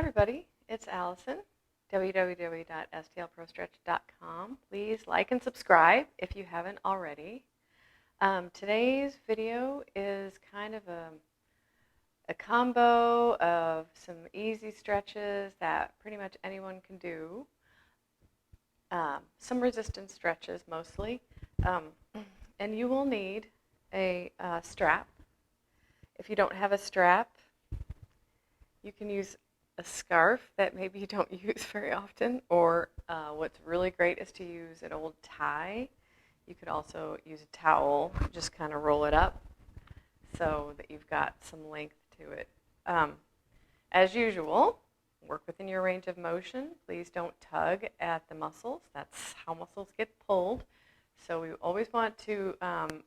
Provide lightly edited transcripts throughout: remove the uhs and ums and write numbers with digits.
everybody, it's Allison, www.stlprostretch.com. Please like and subscribe if you haven't already. Today's video is kind of a combo of some easy stretches that pretty much anyone can do. Some resistance stretches mostly. And you will need a strap. If you don't have a strap, you can use a scarf that maybe you don't use very often, or what's really great is to use an old tie. You could also use a towel, just kind of roll it up so that you've got some length to it. As usual, work within your range of motion. Please don't tug at the muscles. That's how muscles get pulled. So we always want to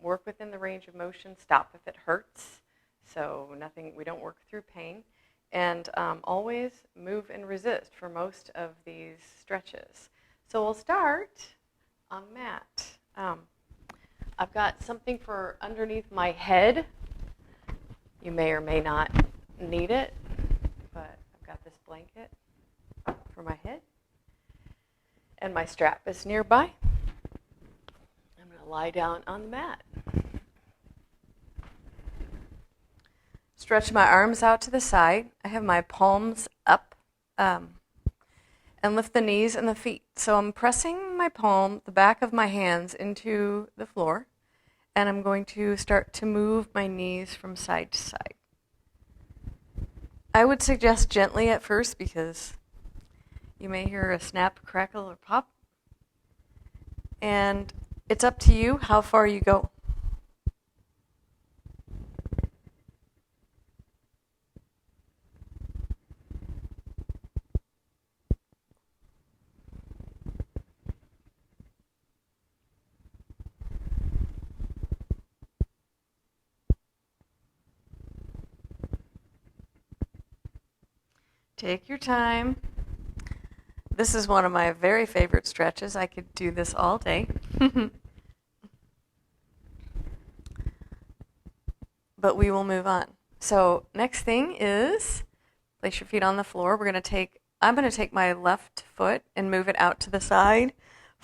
work within the range of motion, stop if it hurts. So we don't work through pain. And always move and resist for most of these stretches. So we'll start on mat. I've got something for underneath my head. You may or may not need it, but I've got this blanket for my head. And my strap is nearby. I'm going to lie down on the mat. Stretch my arms out to the side. I have my palms up and lift the knees and the feet. So I'm pressing my palm, the back of my hands into the floor, and I'm going to start to move my knees from side to side. I would suggest gently at first because you may hear a snap, crackle, or pop. And it's up to you how far you go. Take your time. This is one of my very favorite stretches. I could do this all day. But we will move on. So next thing is place your feet on the floor. I'm going to take my left foot and move it out to the side,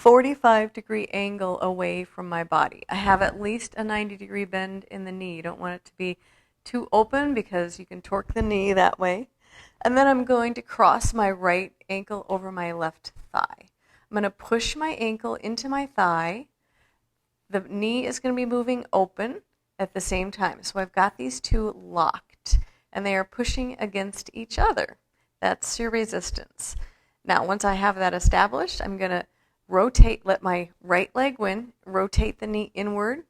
45-degree angle away from my body. I have at least a 90-degree bend in the knee. You don't want it to be too open because you can torque the knee that way. And then I'm going to cross my right ankle over my left thigh. I'm going to push my ankle into my thigh. The knee is going to be moving open at the same time. So I've got these two locked, and they are pushing against each other. That's your resistance. Now, once I have that established, I'm going to rotate, let my right leg win, rotate the knee inward,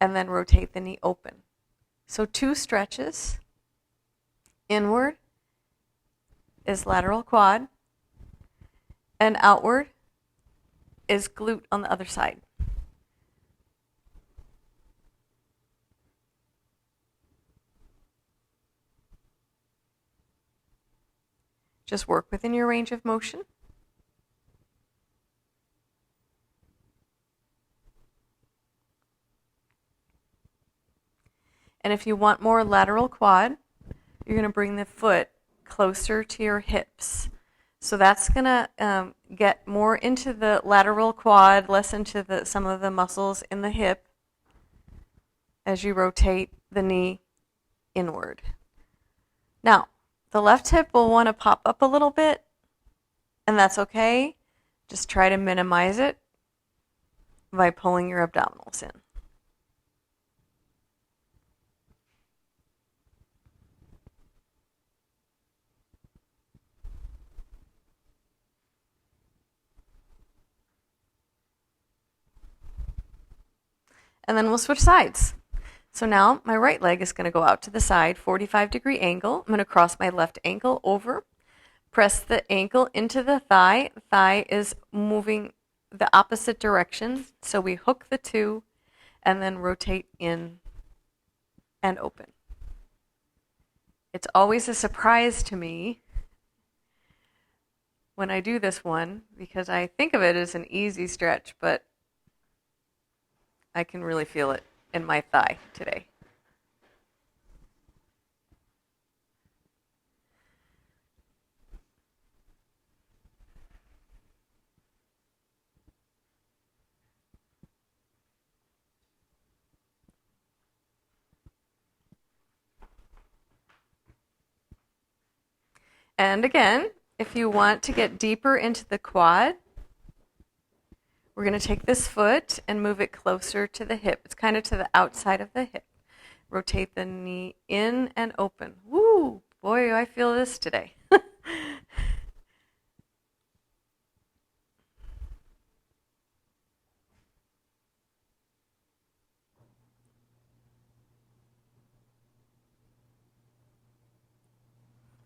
and then rotate the knee open. So 2 stretches. Inward is lateral quad, and outward is glute on the other side. Just work within your range of motion. And if you want more lateral quad, you're going to bring the foot closer to your hips. So that's going to get more into the lateral quad, less into some of the muscles in the hip as you rotate the knee inward. Now, the left hip will want to pop up a little bit, and that's okay. Just try to minimize it by pulling your abdominals in. And then we'll switch sides. So now my right leg is going to go out to the side, 45-degree angle. I'm going to cross my left ankle over, press the ankle into the thigh. The thigh is moving the opposite direction. So we hook the two and then rotate in and open. It's always a surprise to me when I do this one because I think of it as an easy stretch, but I can really feel it in my thigh today. And again, if you want to get deeper into the quad, we're going to take this foot and move it closer to the hip. It's kind of to the outside of the hip. Rotate the knee in and open. Woo! Boy, I feel this today.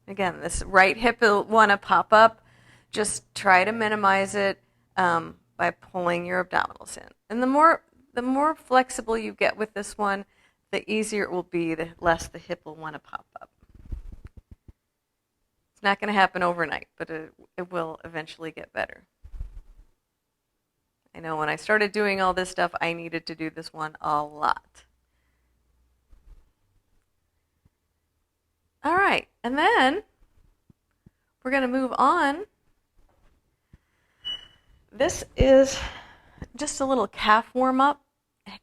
Again, this right hip will want to pop up. Just try to minimize it by pulling your abdominals in. And the more flexible you get with this one, the easier it will be, the less the hip will want to pop up. It's not going to happen overnight, but it will eventually get better. I know when I started doing all this stuff, I needed to do this one a lot. All right, and then we're going to move on. This is just a little calf warm-up,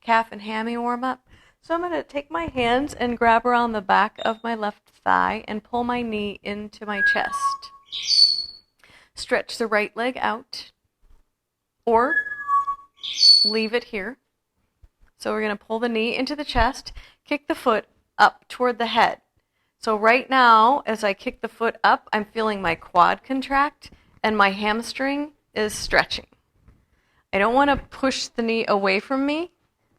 calf and hammy warm-up. So I'm going to take my hands and grab around the back of my left thigh and pull my knee into my chest. Stretch the right leg out, or leave it here. So we're going to pull the knee into the chest, kick the foot up toward the head. So right now, as I kick the foot up, I'm feeling my quad contract and my hamstring is stretching. I don't want to push the knee away from me.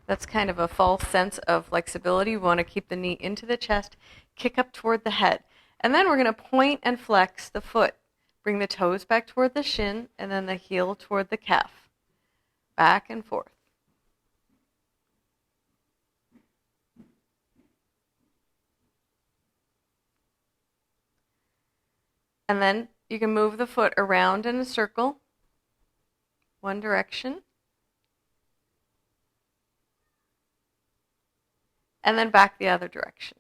That's kind of a false sense of flexibility. We want to keep the knee into the chest, kick up toward the head. And then we're going to point and flex the foot. Bring the toes back toward the shin and then the heel toward the calf. Back and forth. And then you can move the foot around in a circle, one direction, and then back the other direction.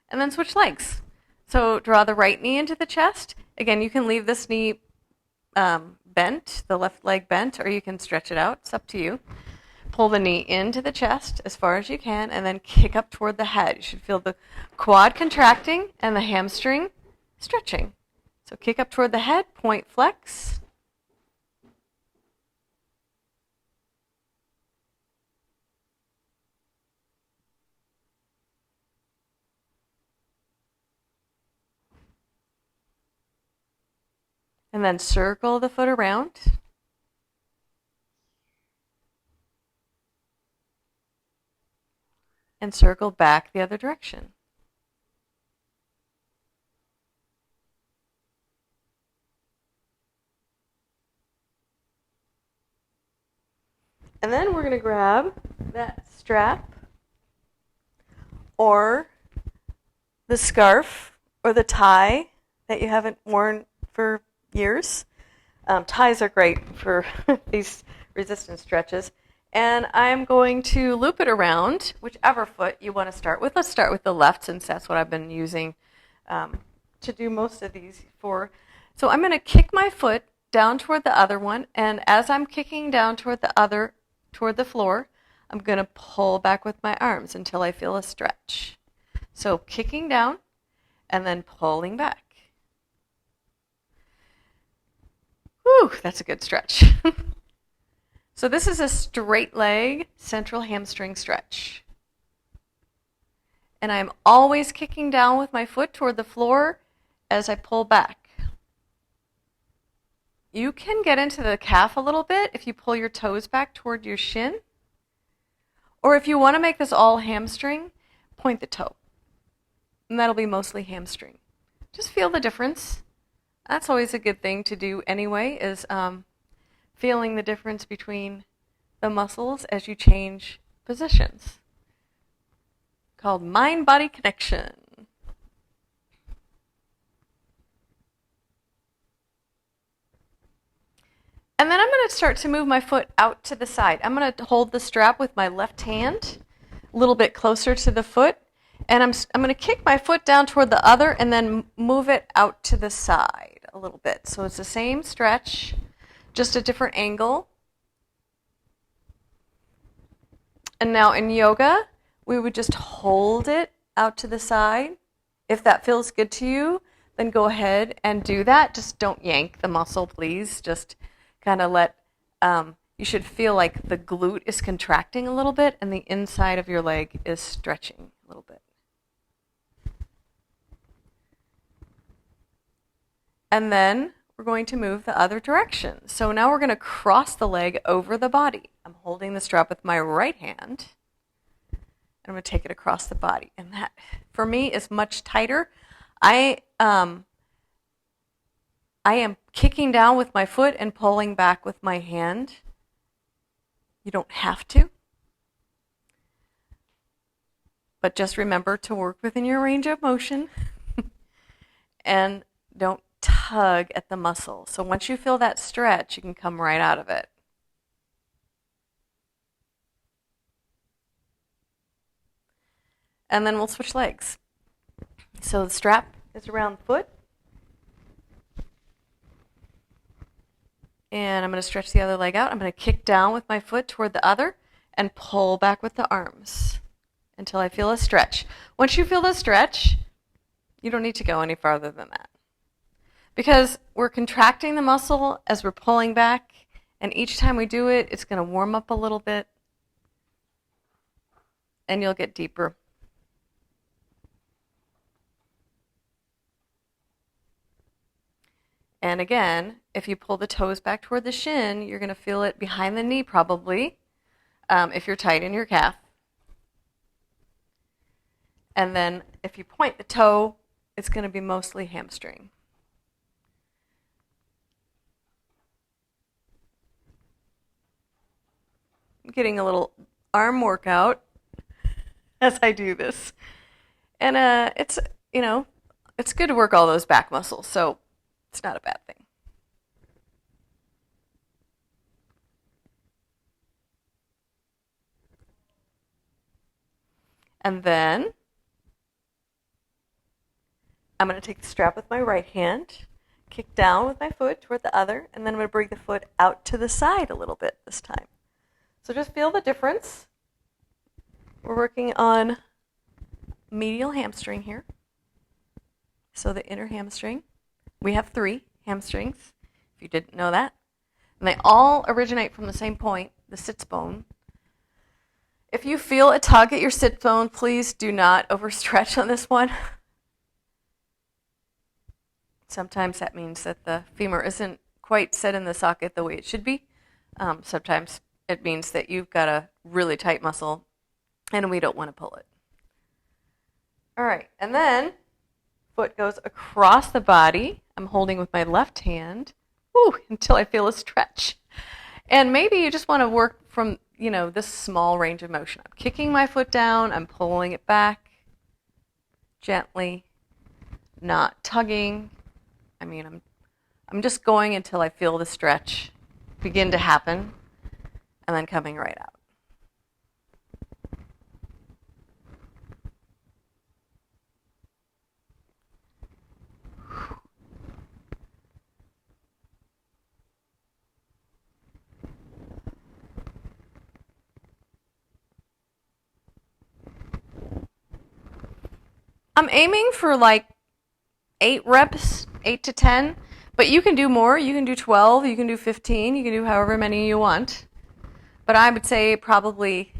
And then switch legs. So draw the right knee into the chest. Again, you can leave this knee bent, the left leg bent, or you can stretch it out. It's up to you. Pull the knee into the chest as far as you can, and then kick up toward the head. You should feel the quad contracting and the hamstring stretching. So kick up toward the head, point, flex. And then circle the foot around. And circle back the other direction. And then we're going to grab that strap or the scarf or the tie that you haven't worn for years. Ties are great for these resistance stretches. And I'm going to loop it around whichever foot you want to start with. Let's start with the left since that's what I've been using to do most of these for. So I'm going to kick my foot down toward the other one, and as I'm kicking down toward the floor, I'm going to pull back with my arms until I feel a stretch. So kicking down and then pulling back. Whew, that's a good stretch. So this is a straight leg central hamstring stretch. And I'm always kicking down with my foot toward the floor as I pull back. You can get into the calf a little bit if you pull your toes back toward your shin. Or if you want to make this all hamstring, point the toe. And that'll be mostly hamstring. Just feel the difference. That's always a good thing to do anyway, is feeling the difference between the muscles as you change positions. Called mind-body connection. And then I'm going to start to move my foot out to the side. I'm going to hold the strap with my left hand a little bit closer to the foot. And I'm going to kick my foot down toward the other and then move it out to the side a little bit. So it's the same stretch, just a different angle. And now in yoga, we would just hold it out to the side. If that feels good to you, then go ahead and do that. Just don't yank the muscle, please. Just kind of let, you should feel like the glute is contracting a little bit and the inside of your leg is stretching a little bit. And then we're going to move the other direction. So now we're going to cross the leg over the body. I'm holding the strap with my right hand. I'm going to take it across the body. And that, for me, is much tighter. I am kicking down with my foot and pulling back with my hand. You don't have to. But just remember to work within your range of motion. And don't tug at the muscle. So once you feel that stretch, you can come right out of it. And then we'll switch legs. So the strap is around the foot. And I'm going to stretch the other leg out. I'm going to kick down with my foot toward the other and pull back with the arms until I feel a stretch. Once you feel the stretch, you don't need to go any farther than that. Because we're contracting the muscle as we're pulling back, and each time we do it, it's going to warm up a little bit, and you'll get deeper. And again, if you pull the toes back toward the shin, you're going to feel it behind the knee probably, if you're tight in your calf. And then if you point the toe, it's going to be mostly hamstring. I'm getting a little arm workout as I do this. And it's good to work all those back muscles, so it's not a bad thing. And then I'm going to take the strap with my right hand, kick down with my foot toward the other, and then I'm going to bring the foot out to the side a little bit this time. So just feel the difference. We're working on medial hamstring here. So the inner hamstring. We have 3 hamstrings, if you didn't know that. And they all originate from the same point, the sits bone. If you feel a tug at your sits bone, please do not overstretch on this one. Sometimes that means that the femur isn't quite set in the socket the way it should be. Sometimes it means that you've got a really tight muscle and we don't want to pull it. All right, and then foot goes across the body. I'm holding with my left hand until I feel a stretch. And maybe you just want to work from, this small range of motion. I'm kicking my foot down, I'm pulling it back gently, not tugging. I'm just going until I feel the stretch begin to happen and then coming right out. I'm aiming for like 8 reps, 8 to 10, but you can do more. You can do 12, you can do 15, you can do however many you want. But I would say probably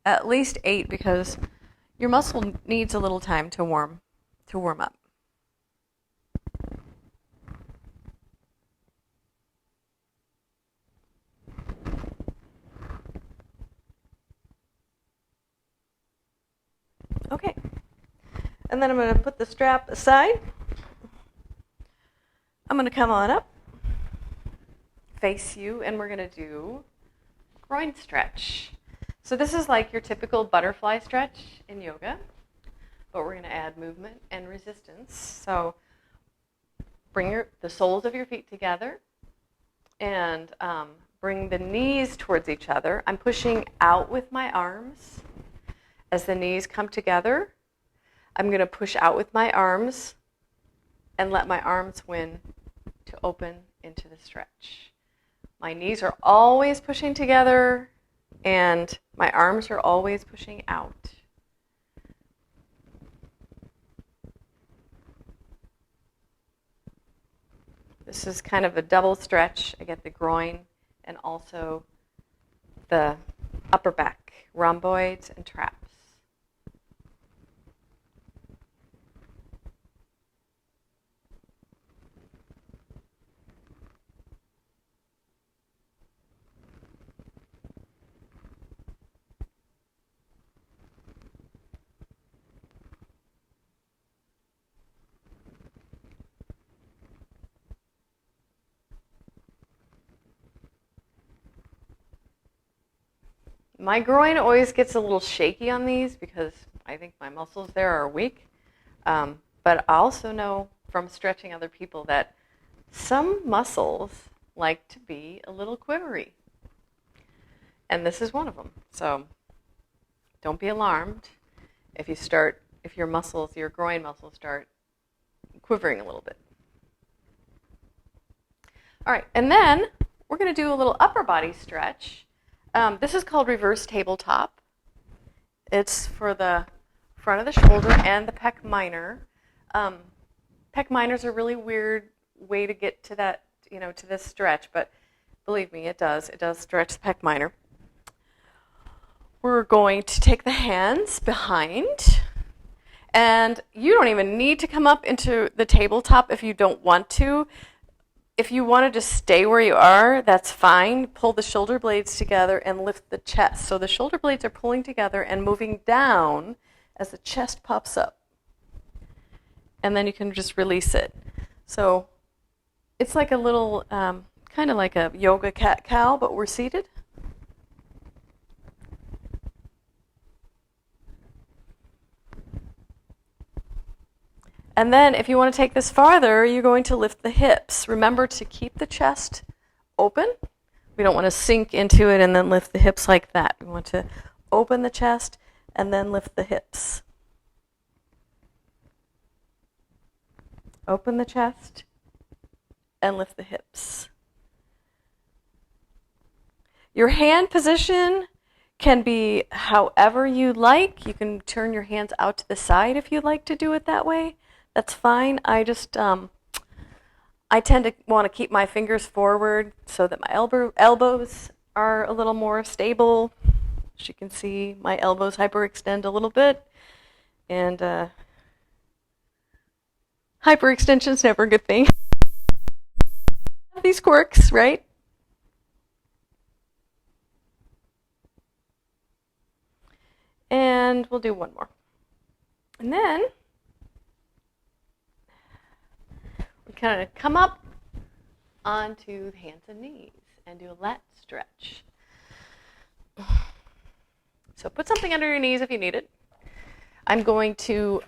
at least 8 because your muscle needs a little time to warm up. Okay. And then I'm going to put the strap aside. I'm going to come on up, face you, and we're going to do groin stretch. So this is like your typical butterfly stretch in yoga, but we're going to add movement and resistance. So bring the soles of your feet together and bring the knees towards each other. I'm pushing out with my arms. As the knees come together, I'm going to push out with my arms and let my arms win to open into the stretch. My knees are always pushing together. and my arms are always pushing out. This is kind of a double stretch. I get the groin and also the upper back, rhomboids and traps. My groin always gets a little shaky on these because I think my muscles there are weak. But I also know from stretching other people that some muscles like to be a little quivery. And this is one of them. So don't be alarmed if your muscles, your groin muscles start quivering a little bit. All right, and then we're going to do a little upper body stretch. This is called reverse tabletop. It's for the front of the shoulder and the pec minor. Pec minors are a really weird way to get to that, to this stretch, but believe me, it does. It does stretch the pec minor. We're going to take the hands behind, and you don't even need to come up into the tabletop if you don't want to. If you want to just stay where you are, that's fine. Pull the shoulder blades together and lift the chest. So the shoulder blades are pulling together and moving down as the chest pops up. And then you can just release it. So it's like a little, kind of like a yoga cat-cow, but we're seated. And then if you want to take this farther, you're going to lift the hips. Remember to keep the chest open. We don't want to sink into it and then lift the hips like that. We want to open the chest and then lift the hips. Open the chest and lift the hips. Your hand position can be however you like. You can turn your hands out to the side if you'd like to do it that way. That's fine. I tend to want to keep my fingers forward so that my elbows are a little more stable. As you can see, my elbows hyperextend a little bit. And hyperextension is never a good thing. These quirks, right? And we'll do one more. And then we kind of come up onto hands and knees and do a lat stretch. So put something under your knees if you need it. I'm going to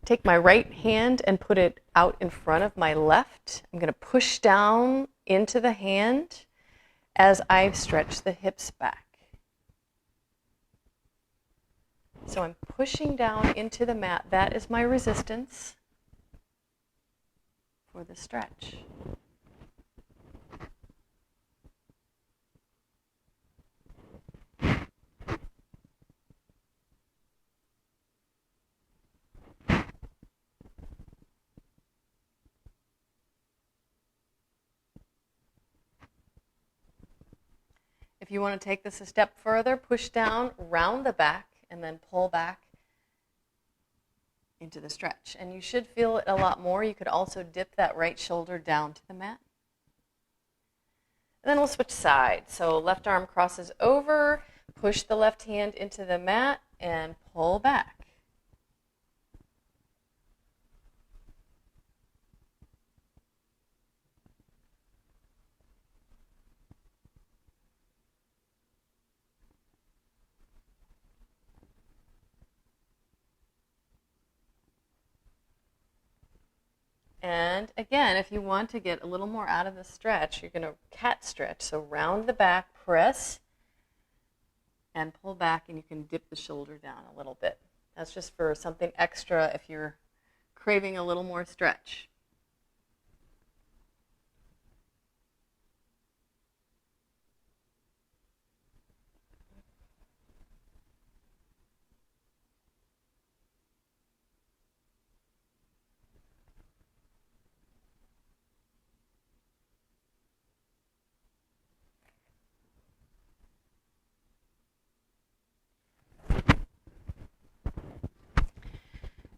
take my right hand and put it out in front of my left. I'm going to push down into the hand as I stretch the hips back. So I'm pushing down into the mat. That is my resistance for the stretch. If you want to take this a step further, push down, round the back, and then pull back into the stretch. And you should feel it a lot more. You could also dip that right shoulder down to the mat. And then we'll switch sides. So left arm crosses over, push the left hand into the mat, and pull back. And again, if you want to get a little more out of the stretch, you're going to cat stretch. So round the back, press, and pull back, and you can dip the shoulder down a little bit. That's just for something extra if you're craving a little more stretch.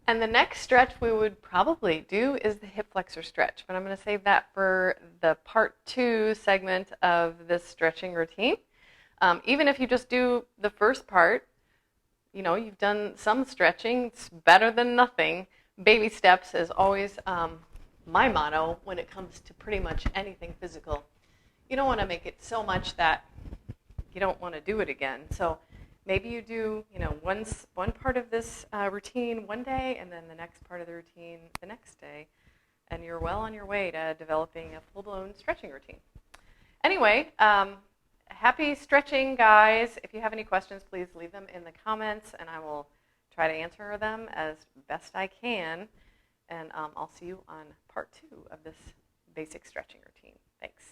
And the next stretch we would probably do is the hip flexor stretch, but I'm going to save that for the part 2 segment of this stretching routine. Even if you just do the first part, you've done some stretching, it's better than nothing. Baby steps is always my motto when it comes to pretty much anything physical. You don't want to make it so much that you don't want to do it again. So maybe you do, one part of this routine one day and then the next part of the routine the next day, and you're well on your way to developing a full-blown stretching routine. Anyway, happy stretching, guys. If you have any questions, please leave them in the comments, and I will try to answer them as best I can. And I'll see you on part 2 of this basic stretching routine. Thanks.